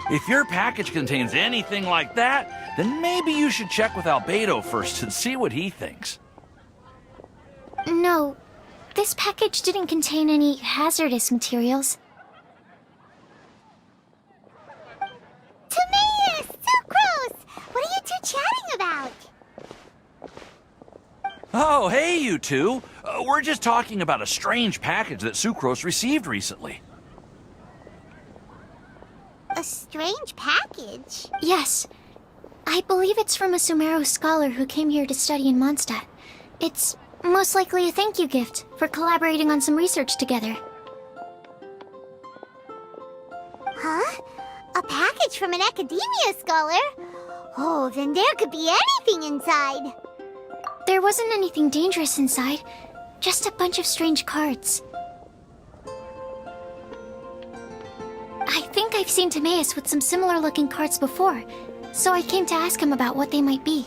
If your package contains anything like that, then maybe you should check with Albedo first and see what he thinks. No, this package didn't contain any hazardous materials. Tomatoes! Sucrose! What are you two chatting about? Oh, hey, you two. We're just talking about a strange package that Sucrose received recently. A strange package? Yes. I believe it's from a Sumeru scholar who came here to study in Mondstadt. It's most likely a thank you gift for collaborating on some research together. Huh? A package from an academia scholar? Oh, then there could be anything inside. There wasn't anything dangerous inside, just a bunch of strange cards. I think I've seen Timaeus with some similar-looking cards before, so I came to ask him about what they might be.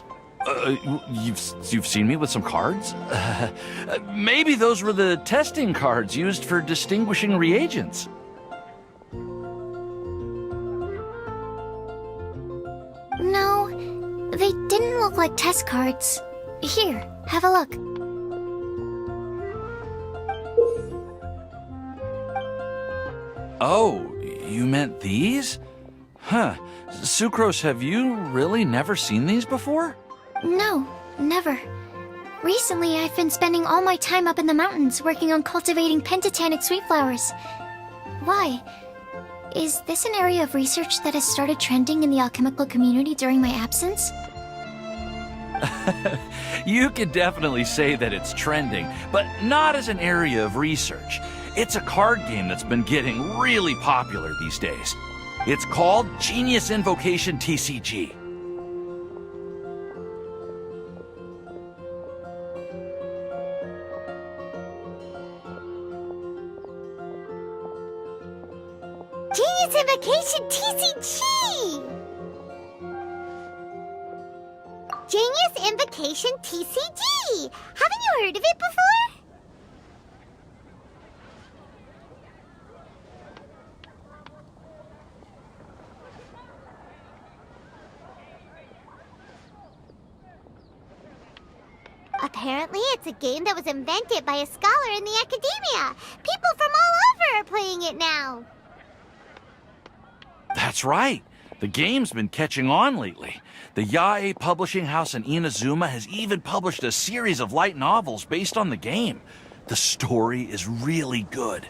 You've seen me with some cards? Maybe those were the testing cards used for distinguishing reagents. No, they didn't look like test cards. Here, have a look. Oh, you meant these? Huh. Sucrose, have you really never seen these before? No, never. Recently, I've been spending all my time up in the mountains working on cultivating pentatonic sweet flowers. Why? Is this an area of research that has started trending in the alchemical community during my absence? You could definitely say that it's trending, but not as an area of research. It's a card game that's been getting really popular these days. It's called Genius Invocation TCG. Genius Invocation TCG! Genius Invocation TCG! Haven't you heard of it before? Apparently, it's a game that was invented by a scholar in the academia. People from all over are playing it now. That's right. The game's been catching on lately. The Yae publishing house in Inazuma has even published a series of light novels based on the game. The story is really good.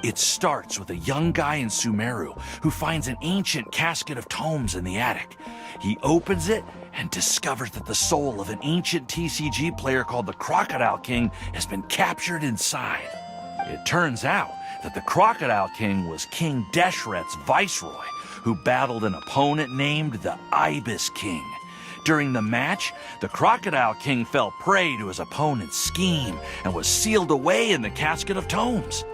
It starts with a young guy in Sumeru who finds an ancient casket of tomes in the attic. He opens it and discovers that the soul of an ancient TCG player called the Crocodile King has been captured inside. It turns out that the Crocodile King was King Deshret's viceroy, who battled an opponent named the Ibis King. During the match, the Crocodile King fell prey to his opponent's scheme and was sealed away in the casket of tomes.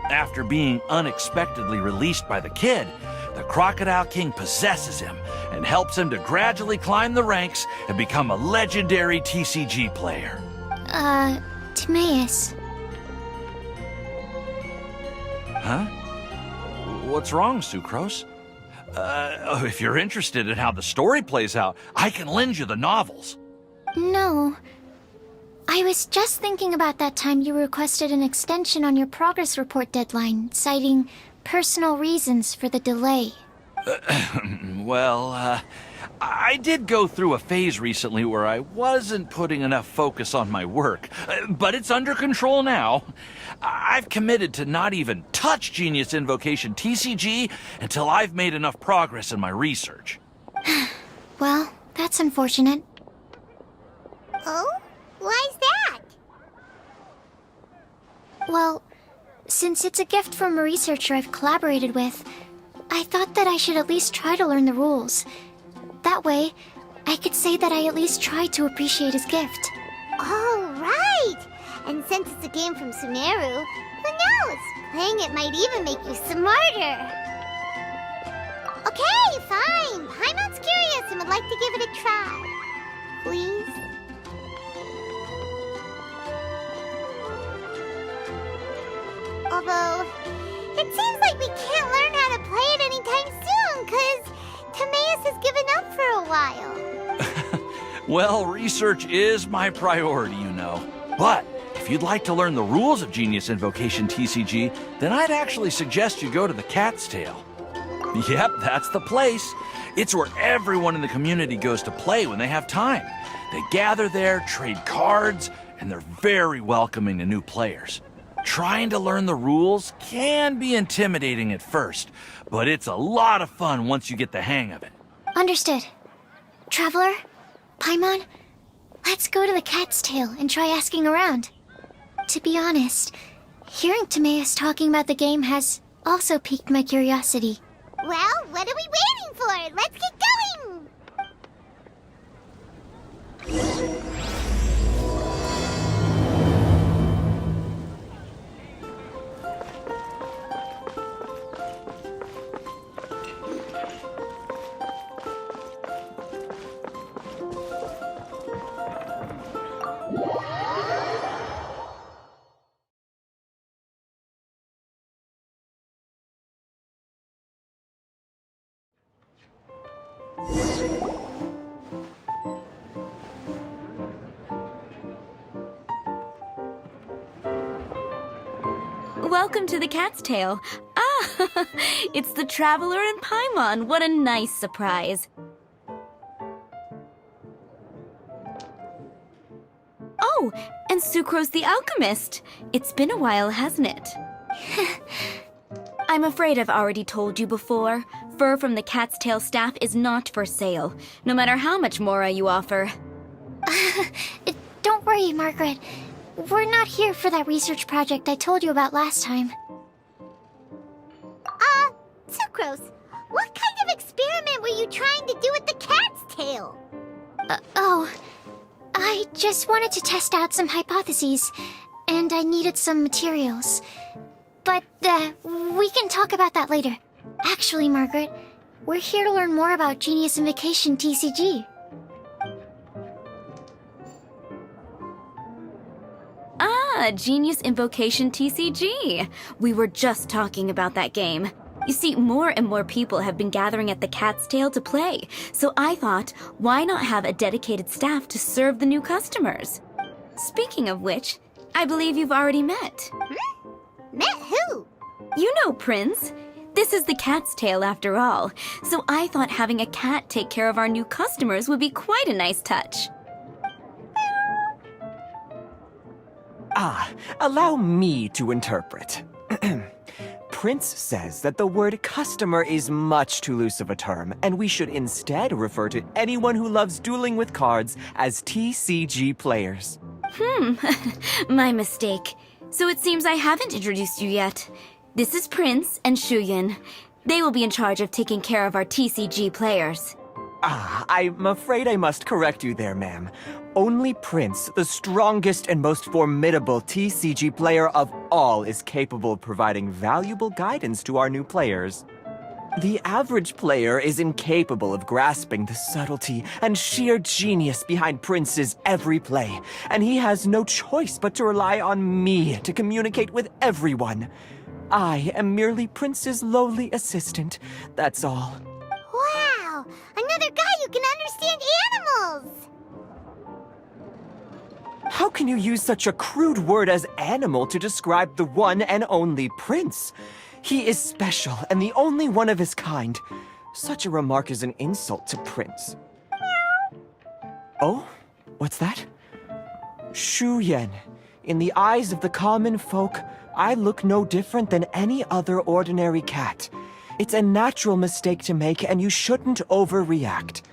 After being unexpectedly released by the kid, the Crocodile King possesses him and helps him to gradually climb the ranks and become a legendary TCG player. Timaeus. Huh? What's wrong, Sucrose? If you're interested in how the story plays out, I can lend you the novels. No. I was just thinking about that time you requested an extension on your progress report deadline, citing personal reasons for the delay. Well, I did go through a phase recently where I wasn't putting enough focus on my work, but it's under control now. I've committed to not even touch Genius Invocation TCG until I've made enough progress in my research. Well, that's unfortunate. Oh? Why's that? Well, since it's a gift from a researcher I've collaborated with, I thought that I should at least try to learn the rules. That way, I could say that I at least tried to appreciate his gift. Oh, right! And since it's a game from Sumeru, who knows? Playing it might even make you smarter. Okay, fine. Paimon's curious and would like to give it a try. Please? Although, it seems like we can't learn how to play it anytime Well, research is my priority, you know. But if you'd like to learn the rules of Genius Invocation TCG, then I'd actually suggest you go to the Cat's Tail. Yep, that's the place. It's where everyone in the community goes to play when they have time. They gather there, trade cards, and they're very welcoming to new players. Trying to learn the rules can be intimidating at first, but it's a lot of fun once you get the hang of it. Understood. Traveler, Paimon, let's go to the Cat's Tail and try asking around. To be honest, hearing Timaeus talking about the game has also piqued my curiosity. Well, what are we waiting for? Let's get going! Welcome to the Cat's Tail. Ah, it's the Traveler and Paimon. What a nice surprise. Oh, and Sucrose the Alchemist. It's been a while, hasn't it? I'm afraid I've already told you before. Fur from the Cat's Tail staff is not for sale, no matter how much Mora you offer. Don't worry, Margaret. We're not here for that research project I told you about last time. Sucrose, what kind of experiment were you trying to do with the cat's tail? I just wanted to test out some hypotheses, and I needed some materials. But, we can talk about that later. Actually, Margaret, we're here to learn more about Genius Invocation TCG. Ah, Genius Invocation TCG. We were just talking about that game. You see, more and more people have been gathering at the Cat's Tail to play, so I thought, why not have a dedicated staff to serve the new customers? Speaking of which, I believe you've already met. Met who? You know Prince. This is the Cat's Tail after all, so I thought having a cat take care of our new customers would be quite a nice touch. Allow me to interpret. Prince says that the word customer is much too loose of a term, and we should instead refer to anyone who loves dueling with cards as TCG players. My mistake. So it seems I haven't introduced you yet. This is Prince and Shuyan. They will be in charge of taking care of our TCG players. I'm afraid I must correct you there, ma'am. Only Prince, the strongest and most formidable TCG player of all, is capable of providing valuable guidance to our new players. The average player is incapable of grasping the subtlety and sheer genius behind Prince's every play, and he has no choice but to rely on me to communicate with everyone. I am merely Prince's lowly assistant, that's all. Wow! Another guy who can understand animals! How can you use such a crude word as animal to describe the one and only Prince? He is special and the only one of his kind. Such a remark is an insult to Prince. Oh? What's that? Shuyan. In the eyes of the common folk, I look no different than any other ordinary cat. It's a natural mistake to make, and you shouldn't overreact.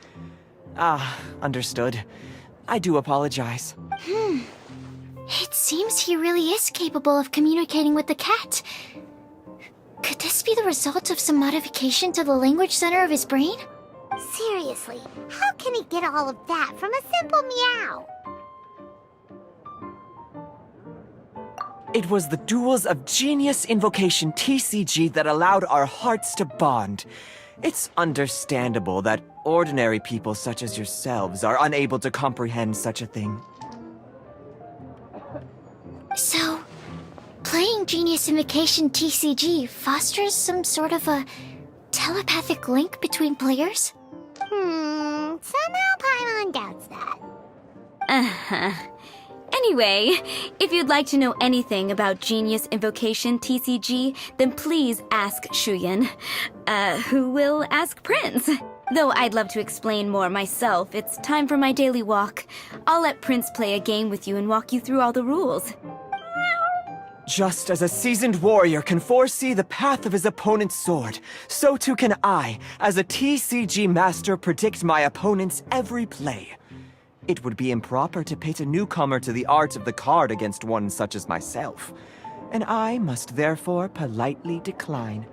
Understood. I do apologize. It seems he really is capable of communicating with the cat. Could this be the result of some modification to the language center of his brain? Seriously, how can he get all of that from a simple meow? It was the duels of Genius Invocation TCG that allowed our hearts to bond. It's understandable that ordinary people such as yourselves are unable to comprehend such a thing. So, playing Genius Invocation TCG fosters some sort of a telepathic link between players? Somehow Paimon doubts that. Uh-huh. Anyway, if you'd like to know anything about Genius Invocation TCG, then please ask Shuyan, who will ask Prince. Though I'd love to explain more myself, it's time for my daily walk. I'll let Prince play a game with you and walk you through all the rules. Just as a seasoned warrior can foresee the path of his opponent's sword, so too can I, as a TCG master, predict my opponent's every play. It would be improper to pit a newcomer to the art of the card against one such as myself, and I must therefore politely decline.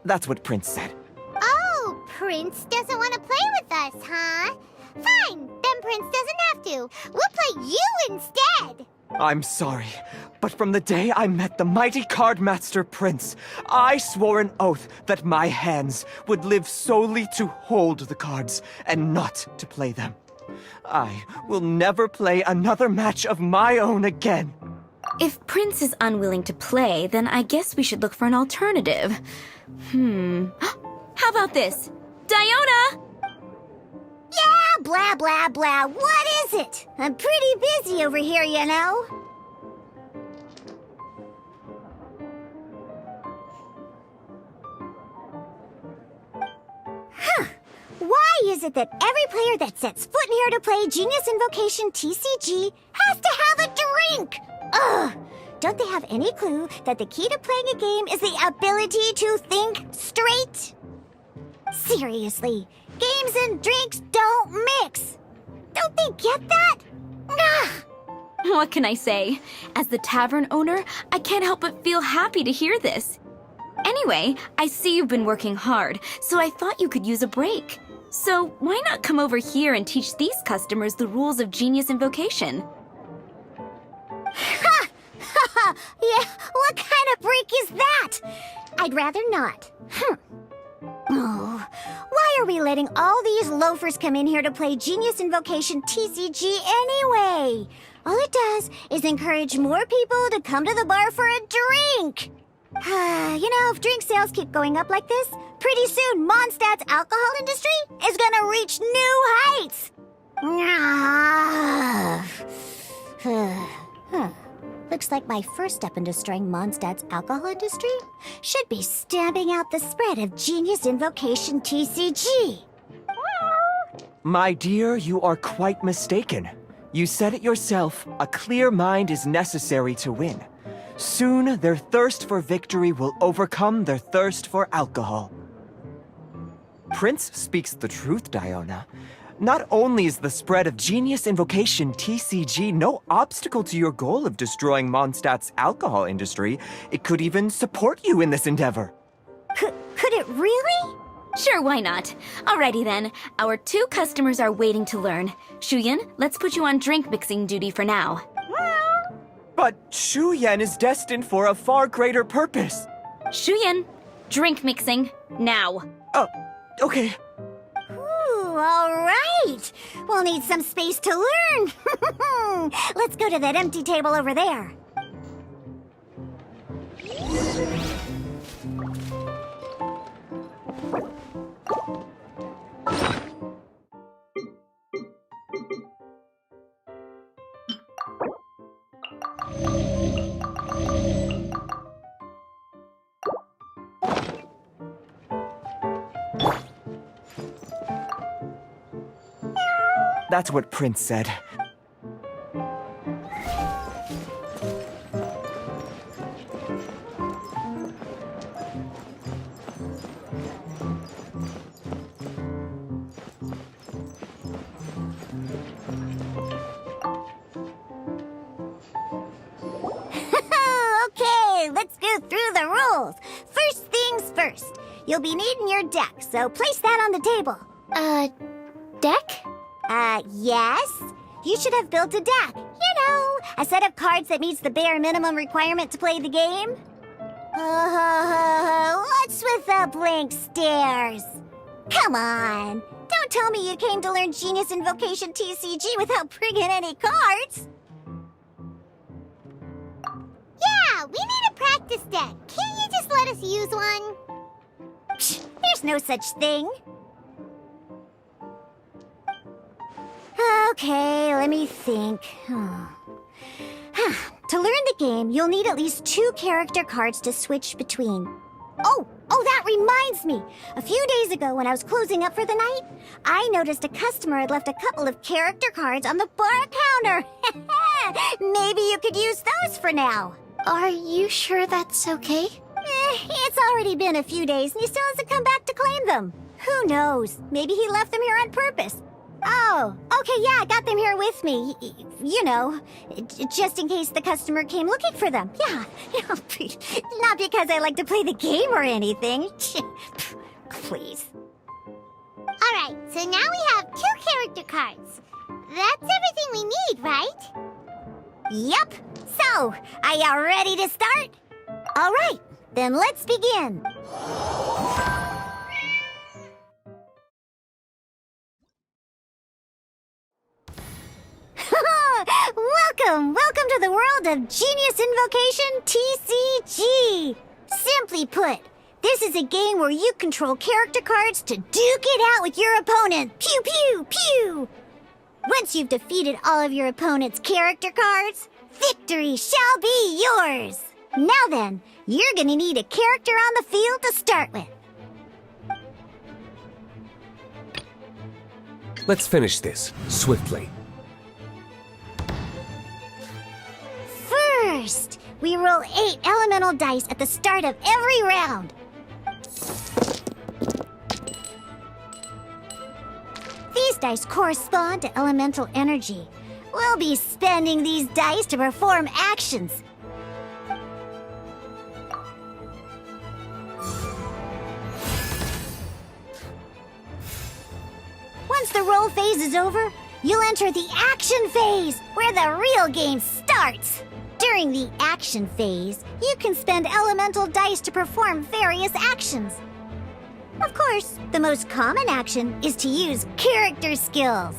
That's what Prince said. Oh, Prince doesn't want to play with us, huh? Fine, then Prince doesn't have to. We'll play you instead. I'm sorry, but from the day I met the mighty card master Prince, I swore an oath that my hands would live solely to hold the cards and not to play them. I will never play another match of my own again. If Prince is unwilling to play, then I guess we should look for an alternative. How about this? Diona! Yeah, blah, blah, blah. What is it? I'm pretty busy over here, you know. Why is it that every player that sets foot in here to play Genius Invocation TCG has to have a drink? Ugh! Don't they have any clue that the key to playing a game is the ability to think straight? Seriously, games and drinks don't mix. Don't they get that? Ugh! What can I say? As the tavern owner, I can't help but feel happy to hear this. Anyway, I see you've been working hard, so I thought you could use a break. So why not come over here and teach these customers the rules of Genius Invocation? Ha! Ha! Yeah, what kind of break is that? I'd rather not. Oh, why are we letting all these loafers come in here to play Genius Invocation TCG anyway? All it does is encourage more people to come to the bar for a drink. You know, if drink sales keep going up like this, pretty soon Mondstadt's alcohol industry is gonna reach new heights. Looks like my first step in destroying Mondstadt's alcohol industry should be stamping out the spread of Genius Invocation TCG. My dear, you are quite mistaken. You said it yourself, a clear mind is necessary to win. Soon, their thirst for victory will overcome their thirst for alcohol. Prince speaks the truth, Diona. Not only is the spread of Genius Invocation TCG no obstacle to your goal of destroying Mondstadt's alcohol industry, it could even support you in this endeavor. Could it really? Sure, why not? Alrighty then, our 2 customers are waiting to learn. Shuyan, let's put you on drink mixing duty for now. But Shuyan is destined for a far greater purpose. Shuyan, drink mixing, now. Oh, okay. Ooh, all right. We'll need some space to learn. Let's go to that empty table over there. That's what Prince said. Okay, let's go through the rules. First things first. You'll be needing your deck, so place that on the table. Deck? Yes? You should have built a deck. You know, a set of cards that meets the bare minimum requirement to play the game. What's with the blank stares? Come on. Don't tell me you came to learn Genius Invocation TCG without bringing any cards. Yeah, we need a practice deck. Can't you just let us use one? Psh, there's no such thing. Okay, let me think. To learn the game, you'll need at least 2 character cards to switch between. Oh, that reminds me. A few days ago when I was closing up for the night, I noticed a customer had left a couple of character cards on the bar counter. Maybe you could use those for now. Are you sure that's okay? It's already been a few days and he still hasn't come back to claim them. Who knows? Maybe he left them here on purpose. Oh, okay, yeah, I got them here with me. You know, just in case the customer came looking for them. Yeah, not because I like to play the game or anything. Please. Alright, so now we have 2 character cards. That's everything we need, right? Yep. So, are you ready to start? All right, then let's begin. Welcome to the world of Genius Invocation TCG. Simply put, this is a game where you control character cards to duke it out with your opponent. Pew, pew, pew. Once you've defeated all of your opponent's character cards, victory shall be yours. Now then, you're gonna need a character on the field to start with. Let's finish this swiftly. First, we roll 8 elemental dice at the start of every round. These dice correspond to elemental energy. We'll be spending these dice to perform actions. Once the roll phase is over, you'll enter the action phase, where the real game starts. During the action phase, you can spend elemental dice to perform various actions. Of course, the most common action is to use character skills.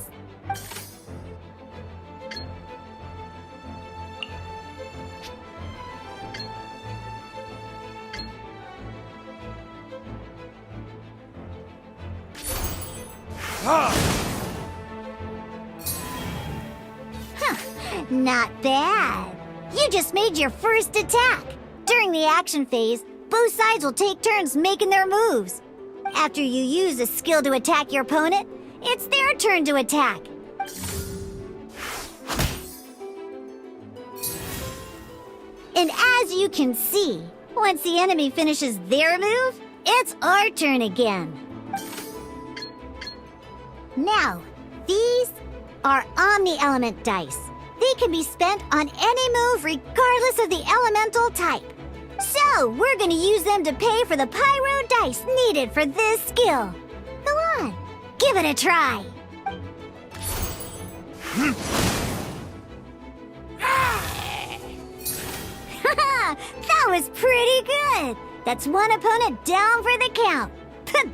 Not bad. You just made your first attack. During the action phase, both sides will take turns making their moves. After you use a skill to attack your opponent, it's their turn to attack. And as you can see, once the enemy finishes their move, it's our turn again. Now, these are Omni-Element dice. They can be spent on any move regardless of the elemental type. So, we're gonna use them to pay for the pyro dice needed for this skill. Go on, give it a try. That was pretty good. That's one opponent down for the count.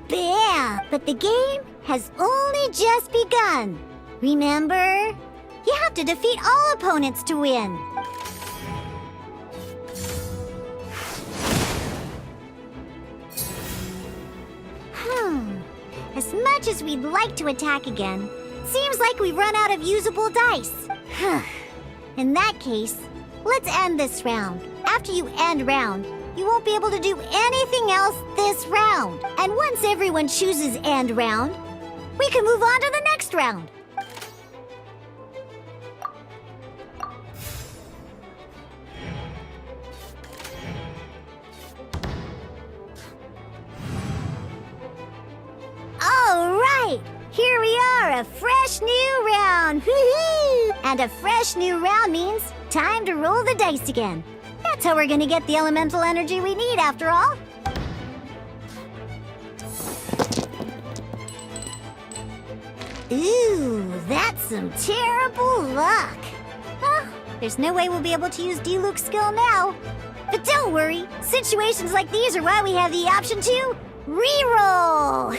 Bam! But the game has only just begun. Remember? You have to defeat all opponents to win. As much as we'd like to attack again, seems like we've run out of usable dice. In that case, let's end this round. After you end round, you won't be able to do anything else this round. And once everyone chooses end round, we can move on to the next round. All right, here we are, a fresh new round. Woohoo! And a fresh new round means time to roll the dice again. That's how we're gonna get the elemental energy we need, after all. Ooh, that's some terrible luck. Huh, there's no way we'll be able to use D-Luke's skill now. But don't worry, situations like these are why we have the option to re-roll.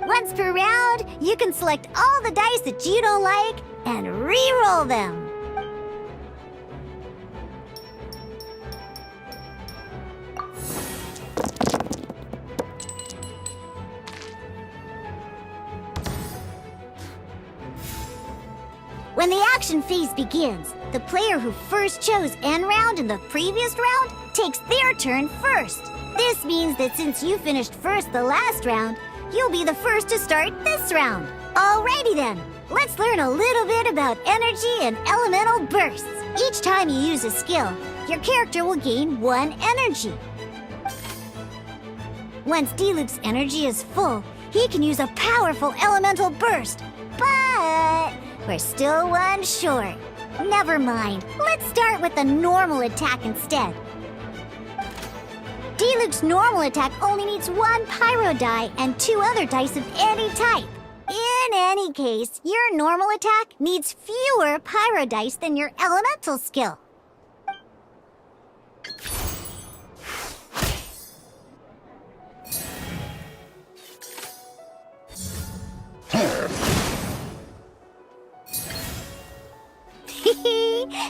Once per round, you can select all the dice that you don't like and re-roll them. When the action phase begins, the player who first chose N round in the previous round takes their turn first. This means that since you finished first the last round, you'll be the first to start this round. Alrighty then, let's learn a little bit about energy and elemental bursts. Each time you use a skill, your character will gain 1 energy. Once D-Luke's energy is full, he can use a powerful elemental burst. But we're still 1 short. Never mind, let's start with the normal attack instead. D-Luke's normal attack only needs 1 pyro die and 2 other dice of any type. In any case, your normal attack needs fewer pyro dice than your elemental skill.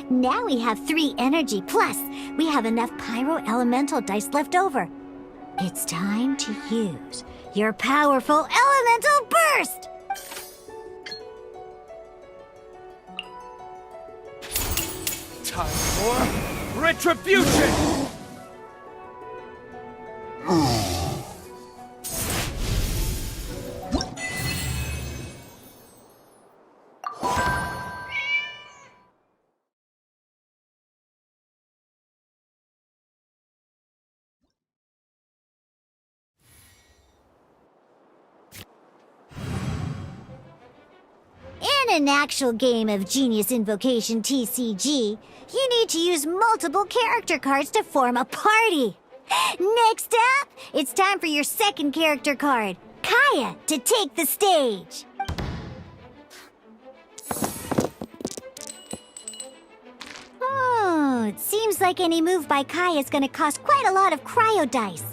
Now we have 3 energy, plus we have enough pyro elemental dice left over. It's time to use your powerful elemental burst! Time for retribution! In an actual game of Genius Invocation TCG, you need to use multiple character cards to form a party. Next up, it's time for your second character card, Kaya, to take the stage. Oh, it seems like any move by Kaya is going to cost quite a lot of cryo dice.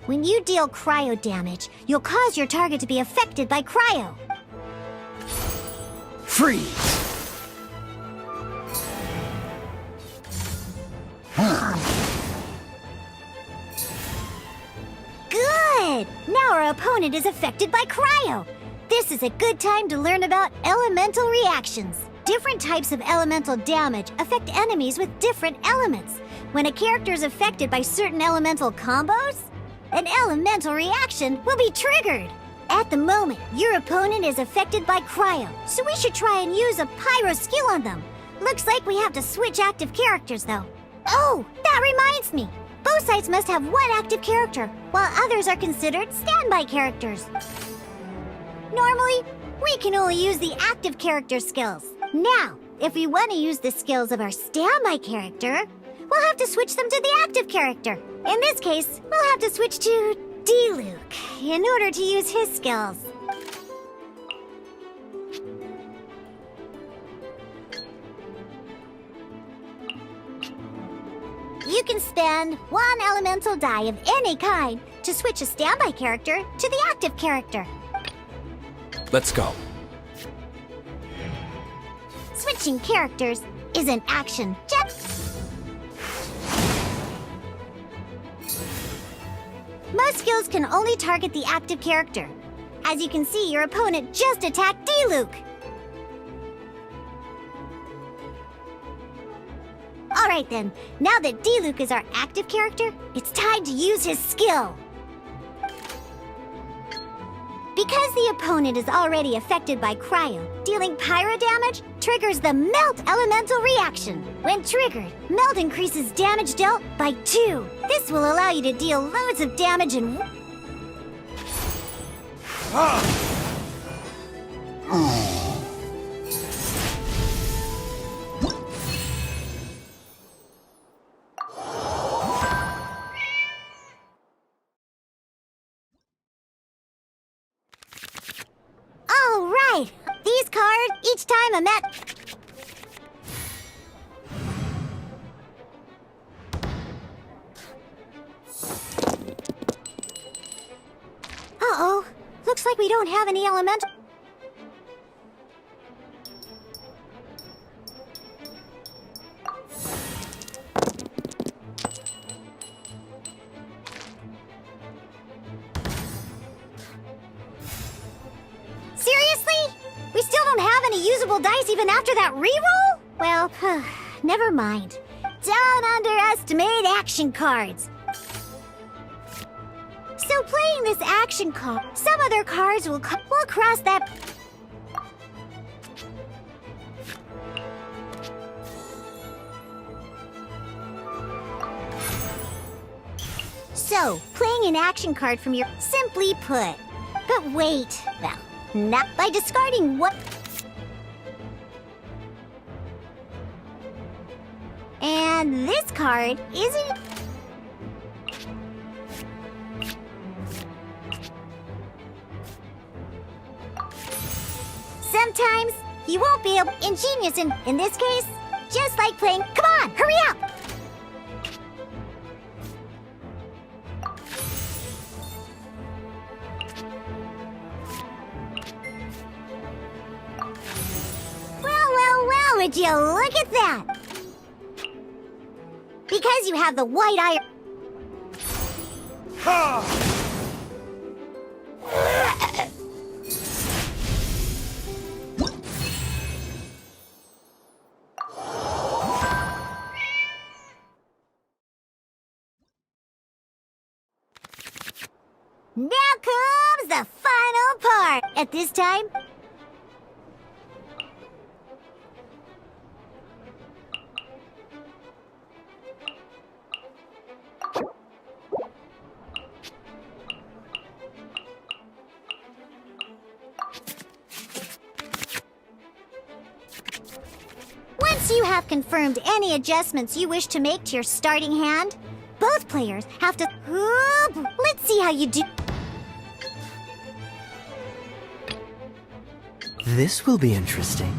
When you deal cryo damage, you'll cause your target to be affected by cryo. Freeze! Good! Now our opponent is affected by cryo. This is a good time to learn about elemental reactions. Different types of elemental damage affect enemies with different elements. When a character is affected by certain elemental combos, an elemental reaction will be triggered. At the moment, your opponent is affected by cryo, so we should try and use a pyro skill on them. Looks like we have to switch active characters, though. Oh, that reminds me. Both sides must have 1 active character, while others are considered standby characters. Normally, we can only use the active character skills. Now, if we want to use the skills of our standby character, we'll have to switch them to the active character. In this case, we'll have to switch to D-Luke in order to use his skills. You can spend 1 elemental die of any kind to switch a standby character to the active character. Let's go. Switching characters is an action. Most skills can only target the active character. As you can see, your opponent just attacked D-Luke. Alright then, now that D-Luke is our active character, it's time to use his skill. Because the opponent is already affected by cryo, dealing pyro damage triggers the Melt Elemental reaction. When triggered, Melt increases damage dealt by 2. This will allow you to deal loads of damage in... Alright, these cards, each time a met... Uh-oh, looks like we don't have any elemental... any usable dice even after that reroll? Well, never mind. Don't underestimate action cards. So playing this action card, some other cards will cross that... So, playing an action card from your... Simply put. But wait, well, not by discarding what... And this card isn't... Sometimes you won't be able... Ingenious in this case, just like playing... Come on, hurry up! Well, would you look at that? Because you have the white eye... Now comes the final part. At this time... Once you have confirmed any adjustments you wish to make to your starting hand, both players have to... Let's see how you do... This will be interesting.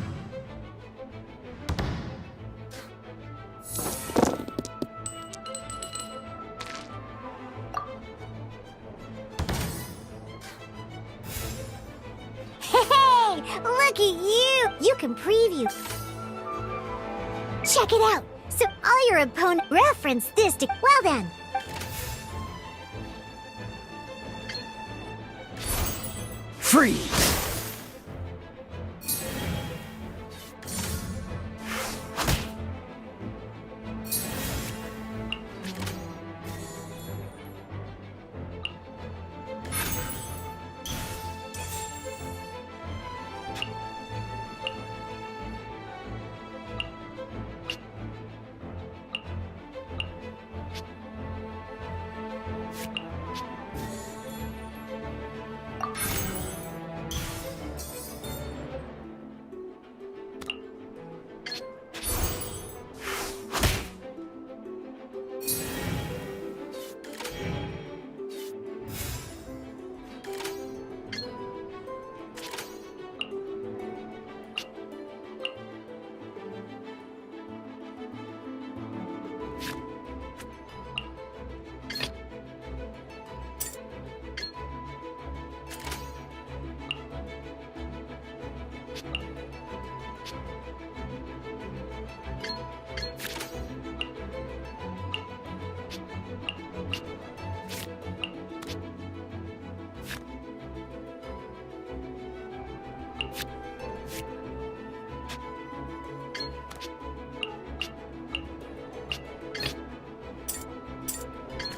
Hey, look at you! You can preview. Check it out. So all your opponent reference this to... Well then. Freeze!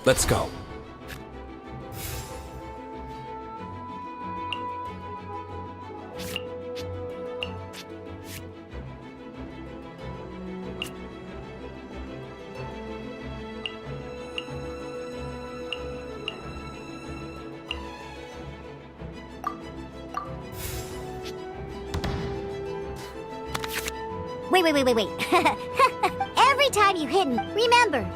Let's go. Wait. Every time you hit, remember...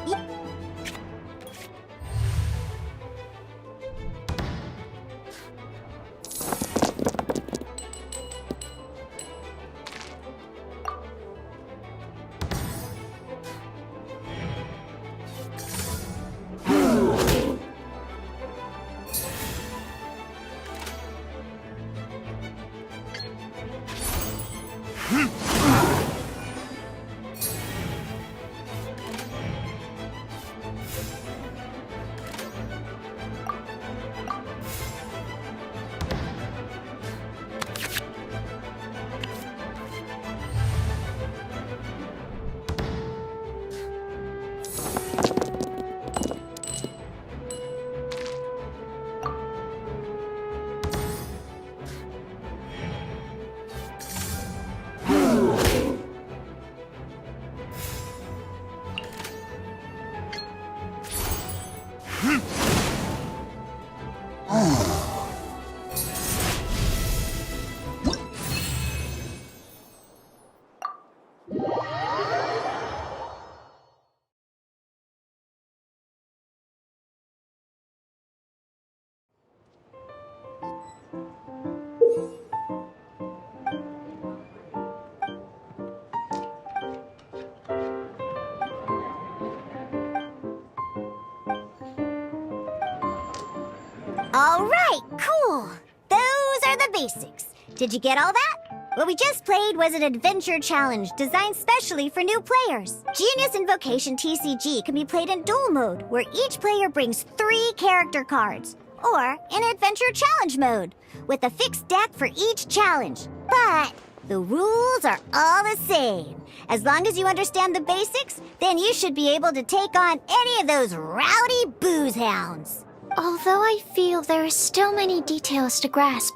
All right, cool. Those are the basics. Did you get all that? What we just played was an adventure challenge designed specially for new players. Genius Invocation TCG can be played in duel mode, where each player brings 3 character cards, or in adventure challenge mode, with a fixed deck for each challenge. But the rules are all the same. As long as you understand the basics, then you should be able to take on any of those rowdy booze hounds. Although I feel there are still many details to grasp,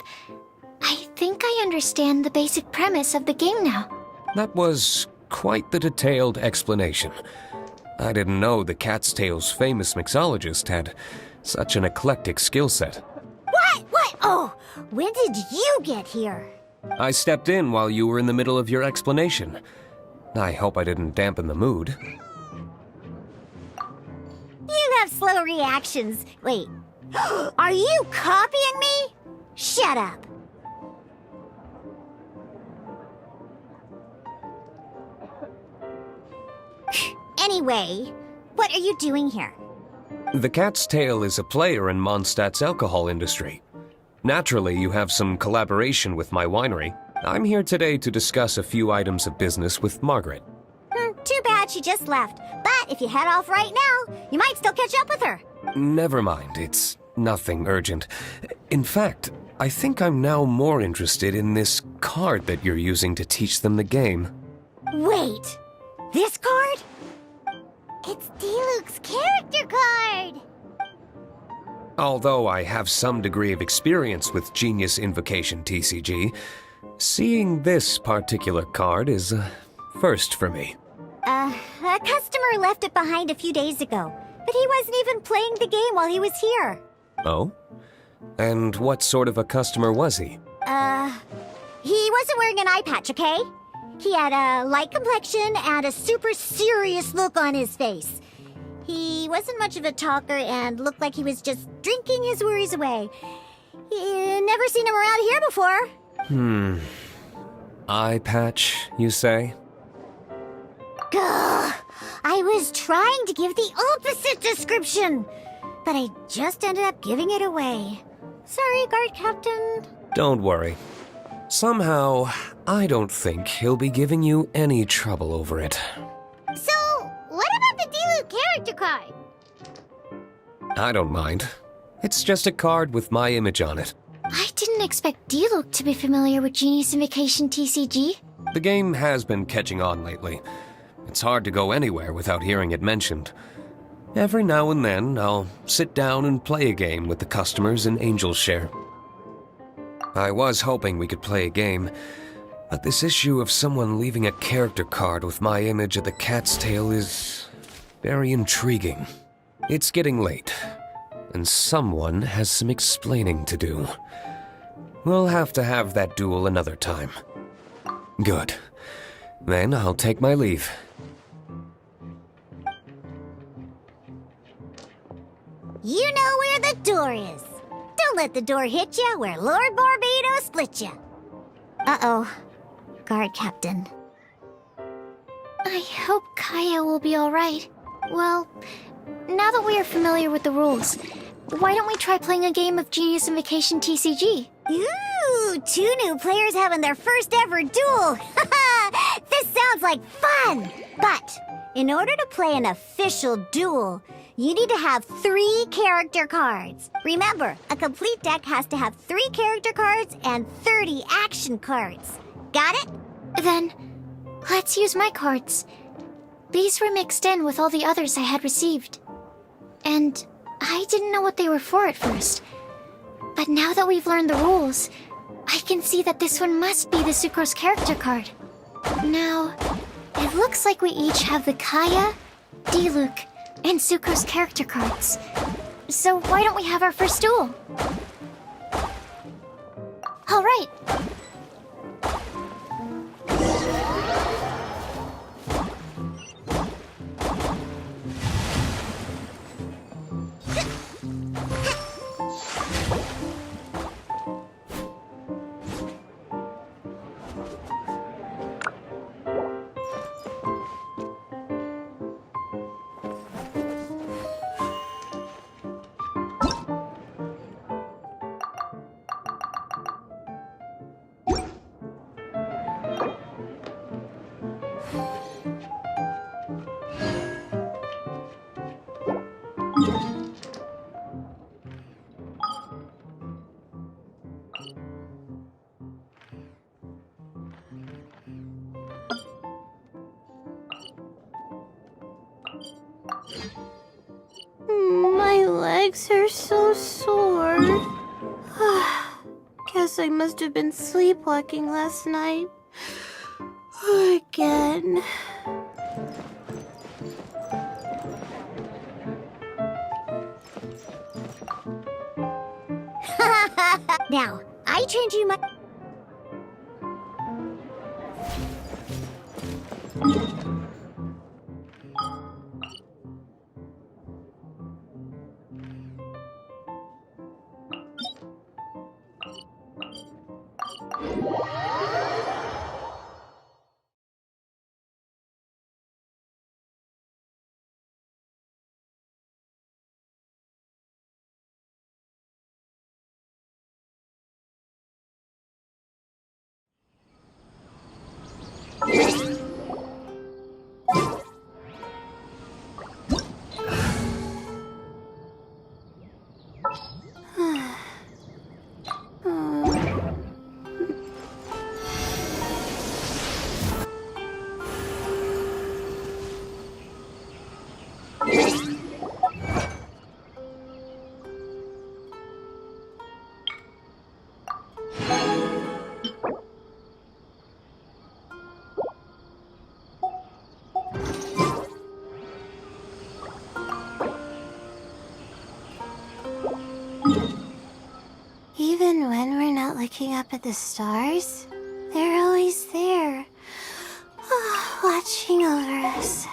I think I understand the basic premise of the game now. That was quite the detailed explanation. I didn't know the Cat's Tail's famous mixologist had such an eclectic skill set. What? Oh, when did you get here? I stepped in while you were in the middle of your explanation. I hope I didn't dampen the mood. You have slow reactions. Wait, are you copying me? Shut up. Anyway, what are you doing here? The Cat's Tail is a player in Mondstadt's alcohol industry. Naturally, you have some collaboration with my winery. I'm here today to discuss a few items of business with Margaret. Too bad she just left. But if you head off right now, you might still catch up with her. Never mind, it's nothing urgent. In fact, I think I'm now more interested in this card that you're using to teach them the game. Wait, this card? It's D-Luke's character card! Although I have some degree of experience with Genius Invocation TCG, seeing this particular card is a first for me. A customer left it behind a few days ago, but he wasn't even playing the game while he was here. Oh? And what sort of a customer was he? He wasn't wearing an eye patch, okay? He had a light complexion and a super serious look on his face. He wasn't much of a talker and looked like he was just drinking his worries away. Never seen him around here before. Eye patch, you say? Gah! I was trying to give the opposite description, but I just ended up giving it away. Sorry, guard captain. Don't worry. Somehow, I don't think he'll be giving you any trouble over it. So, what about the D-Luke character card? I don't mind. It's just a card with my image on it. I didn't expect D-Luke to be familiar with Genius Invocation TCG. The game has been catching on lately. It's hard to go anywhere without hearing it mentioned. Every now and then, I'll sit down and play a game with the customers in Angel's Share. I was hoping we could play a game, but this issue of someone leaving a character card with my image at the Cat's Tail is very intriguing. It's getting late, and someone has some explaining to do. We'll have to have that duel another time. Good. Then I'll take my leave. You know where the door is. Don't let the door hit you where Lord Barbados split you. Uh-oh. Guard captain. I hope Kaya will be alright. Well, now that we are familiar with the rules, why don't we try playing a game of Genius Invocation TCG? Ooh, 2 new players having their first ever duel. This sounds like fun! But in order to play an official duel, you need to have 3 character cards. Remember, a complete deck has to have 3 character cards and 30 action cards. Got it? Then, let's use my cards. These were mixed in with all the others I had received. And I didn't know what they were for at first. But now that we've learned the rules, I can see that this one must be the Sucrose character card. Now, it looks like we each have the Kaya, D-Luke, and Sucrose character cards. So why don't we have our first duel? All right. My legs are so sore. Guess I must have been sleepwalking last night. Again. Now, I trained you my... Even when we're not looking up at the stars, they're always there, watching over us.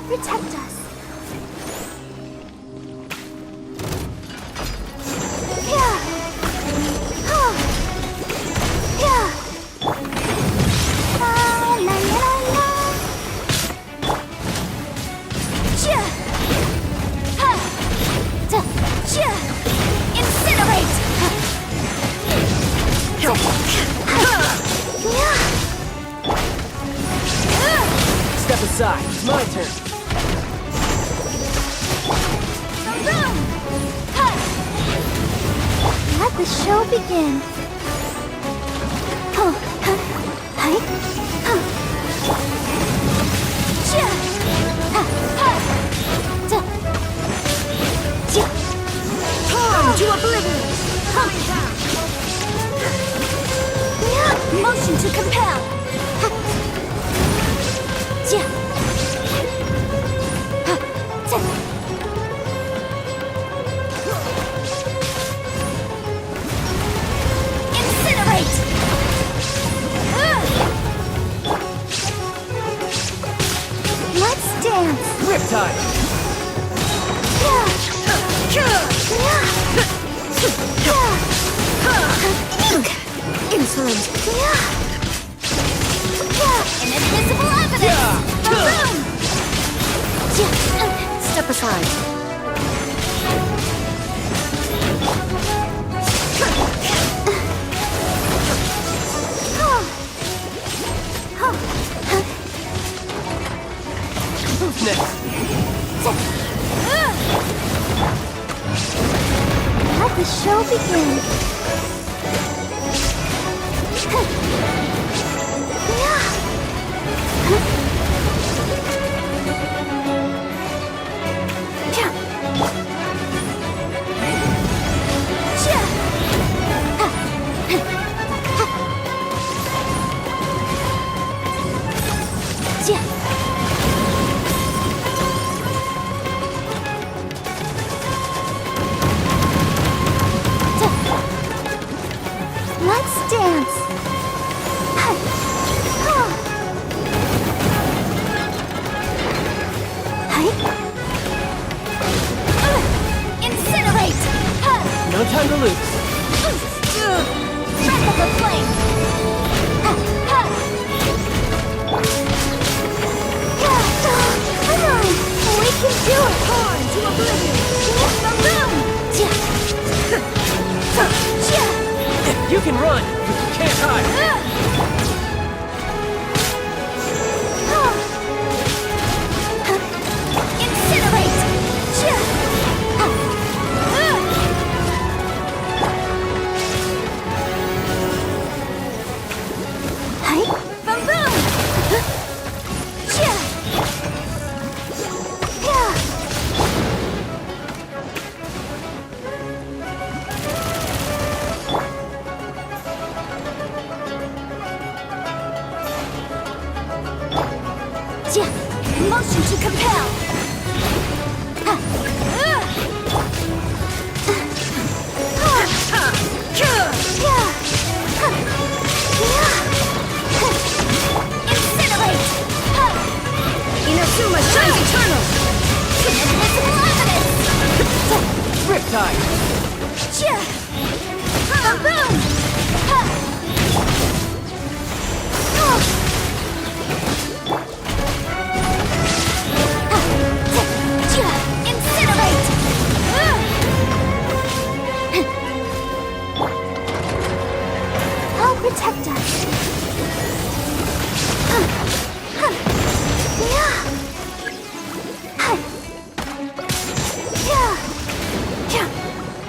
protect us. Yeah. Oh. Yeah. La la la la. Chia. Ha. Ta. Chia. Incinerate. Step aside. It's my turn. Let the show begin. Oh, hi. Chia. Ha. Ta. Chia. Turn to oblivion. Motion to compel. Chia. Incinerate! Let's dance! Riptide! Insolent! Inadmissible evidence! Boom! Step aside. Who's next? Let the show begin. Let's dance. Incinerate! No time to lose. Breath of the flame! Come on! We can do it! Torn to oblivion! You can run, but you can't hide. Incinerate! Hi! Boom boom! Motion to compel! Incinerate! Inazuma shines eternal! Inadmissible evidence! Riptide! Boom! Incinerate! I'll protect us.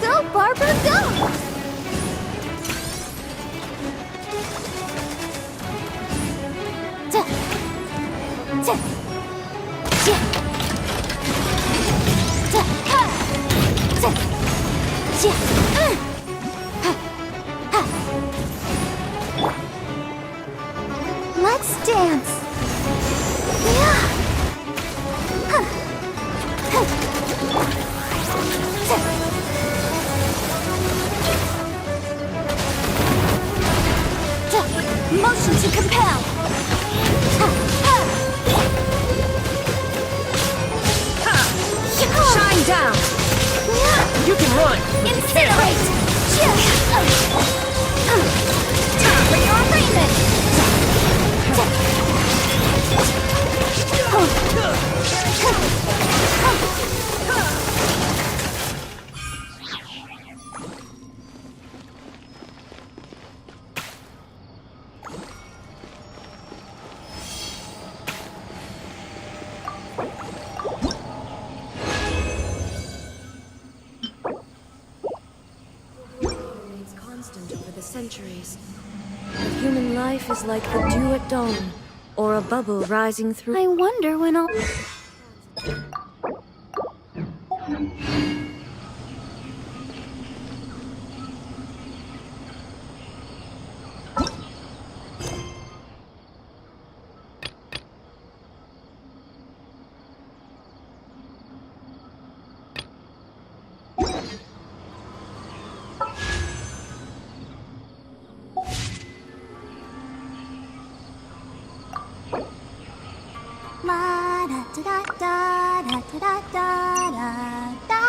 Go, Barbara, go! Let's dance. Motion to compel. constant over the centuries. But human life is like the dew at dawn, or a bubble rising through. I wonder when I'll... La da da da da da da da da.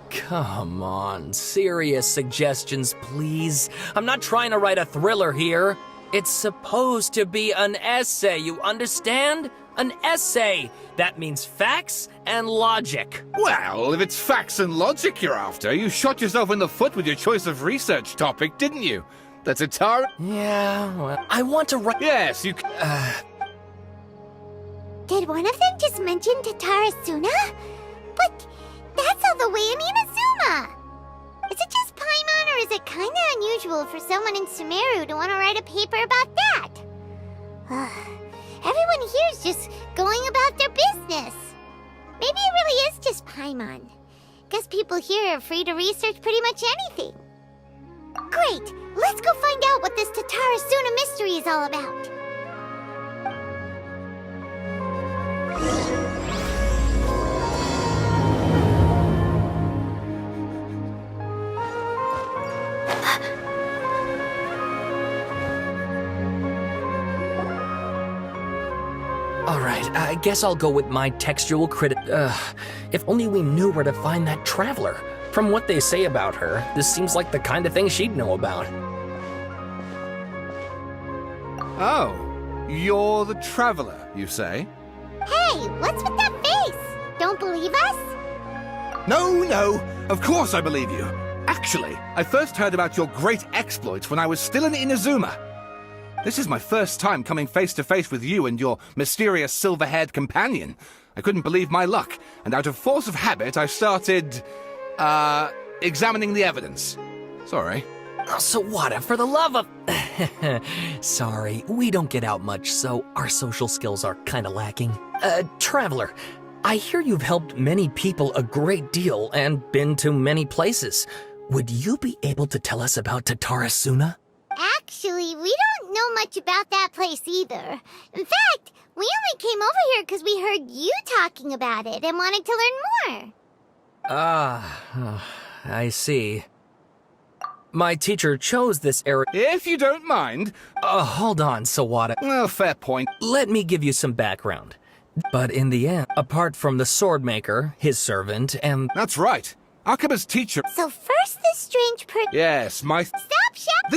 Come on, serious suggestions, please. I'm not trying to write a thriller here. It's supposed to be an essay, you understand? An essay! That means facts and logic. Well, if it's facts and logic you're after, you shot yourself in the foot with your choice of research topic, didn't you? That's a tar... Yeah, well, I want to write... Yes, you... Did one of them just mention Tatarasuna? But that's all the way in Inazuma! Is it just Paimon, or is it kinda unusual for someone in Sumeru to want to write a paper about that? Everyone here is just going about their business. Maybe it really is just Paimon. Guess people here are free to research pretty much anything. Great! Let's go find out what this Tatarasuna mystery is all about. Alright, I guess I'll go with my textual critic. If only we knew where to find that traveler. From what they say about her, this seems like the kind of thing she'd know about. Oh, you're the traveler, you say? Hey, what's with that face? Don't believe us? No, of course I believe you. Actually, I first heard about your great exploits when I was still in Inazuma. This is my first time coming face to face with you and your mysterious silver-haired companion. I couldn't believe my luck, and out of force of habit, I started, examining the evidence. Sorry. Oh, so what? For the love of... Sorry, we don't get out much, so our social skills are kinda lacking. Traveler, I hear you've helped many people a great deal and been to many places. Would you be able to tell us about Tatarasuna? Actually, we don't know much about that place either. In fact, we only came over here because we heard you talking about it and wanted to learn more. I see. My teacher chose this area. If you don't mind. Hold on, Sawada. Well, fair point. Let me give you some background. But in the end, apart from the sword maker, his servant, and... That's right. Akaba's teacher... So first this strange Yes, my... Stop shouting!